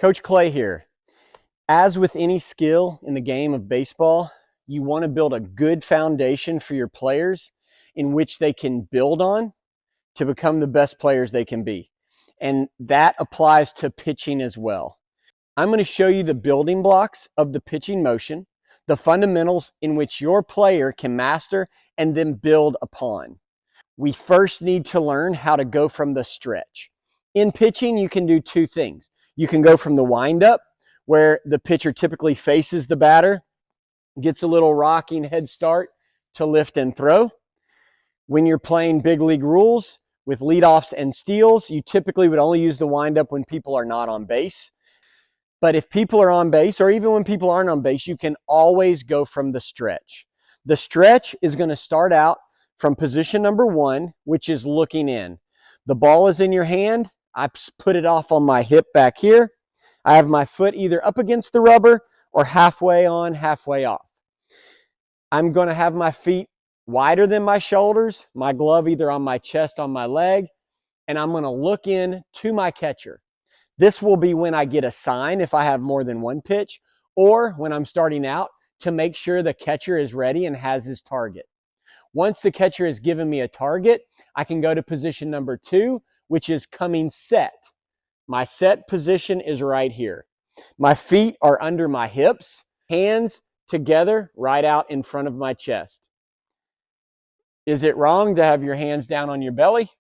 Coach Clay here. As with any skill in the game of baseball, you want to build a good foundation for your players in which they can build on to become the best players they can be. And that applies to pitching as well. I'm going to show you the building blocks of the pitching motion, the fundamentals in which your player can master and then build upon. We first need to learn how to go from the stretch. In pitching, you can do two things. You can go from the windup, where the pitcher typically faces the batter, gets a little rocking head start to lift and throw. When you're playing big league rules with leadoffs and steals, you typically would only use the windup when people are not on base. But if people are on base, or even when people aren't on base, you can always go from the stretch. The stretch is going to start out from position number 1, which is looking in. The ball is in your hand. I put it off on my hip back here. I have my foot either up against the rubber or halfway on, halfway off. I'm going to have my feet wider than my shoulders, my glove either on my chest, on my leg, and I'm going to look in to my catcher. This will be when I get a sign if I have more than one pitch, or when I'm starting out to make sure the catcher is ready and has his target. Once the catcher has given me a target, I can go to position number 2, which is coming set. My set position is right here. My feet are under my hips, hands together right out in front of my chest. Is it wrong to have your hands down on your belly?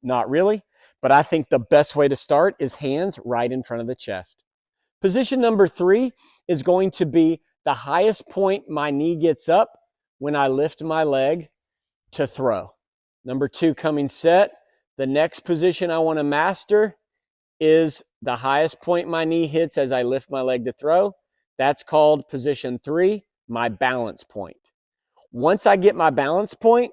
Not really, but I think the best way to start is hands right in front of the chest. Position number 3 is going to be the highest point my knee gets up when I lift my leg to throw. Number 2, coming set. The next position I want to master is the highest point my knee hits as I lift my leg to throw. That's called position 3, my balance point. Once I get my balance point,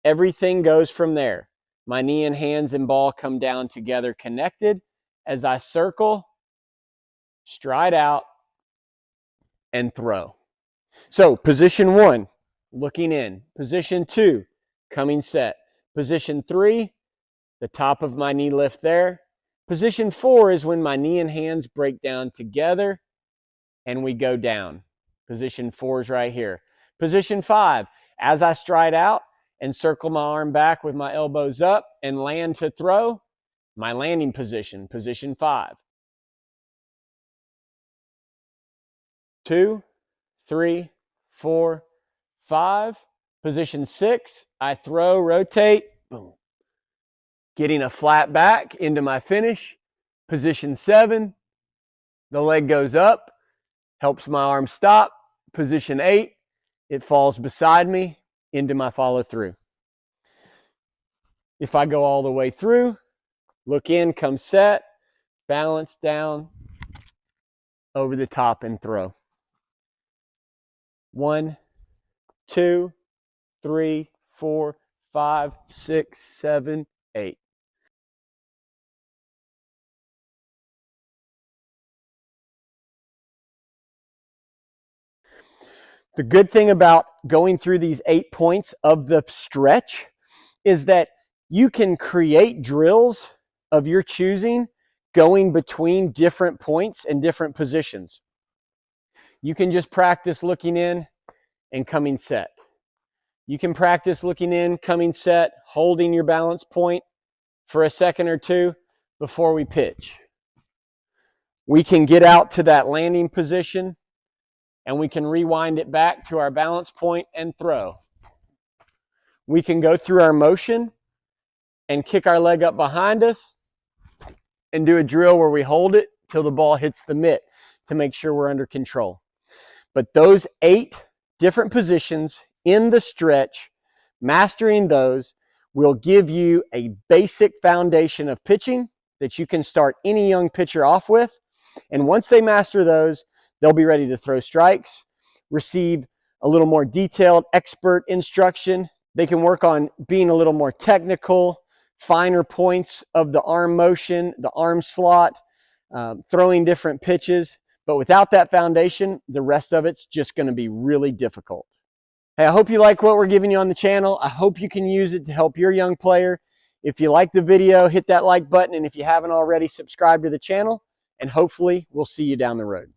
everything goes from there. My knee and hands and ball come down together connected as I circle, stride out, and throw. So position 1, looking in. Position 2, coming set. Position 3, the top of my knee lift there. Position 4 is when my knee and hands break down together and we go down. Position 4 is right here. Position 5, as I stride out and circle my arm back with my elbows up and land to throw, my landing position, position 5. 2, 3, 4, 5. Position 6, I throw, rotate, boom. Getting a flat back into my finish. Position 7, the leg goes up, helps my arm stop. Position 8, it falls beside me into my follow through. If I go all the way through, look in, come set, balance down, over the top and throw. 1, 2, 3, 4, 5, 6, 7, 8. The good thing about going through these 8 points of the stretch is that you can create drills of your choosing going between different points and different positions. You can just practice looking in and coming set. You can practice looking in, coming set, holding your balance point for a second or two before we pitch. We can get out to that landing position and we can rewind it back to our balance point and throw. We can go through our motion and kick our leg up behind us and do a drill where we hold it till the ball hits the mitt to make sure we're under control. But those 8 different positions in the stretch, mastering those will give you a basic foundation of pitching that you can start any young pitcher off with. And once they master those, they'll be ready to throw strikes, receive a little more detailed expert instruction. They can work on being a little more technical, finer points of the arm motion, the arm slot, throwing different pitches. But without that foundation, the rest of it's just going to be really difficult. Hey, I hope you like what we're giving you on the channel. I hope you can use it to help your young player. If you like the video, hit that like button. And if you haven't already, subscribe to the channel. and hopefully we'll see you down the road.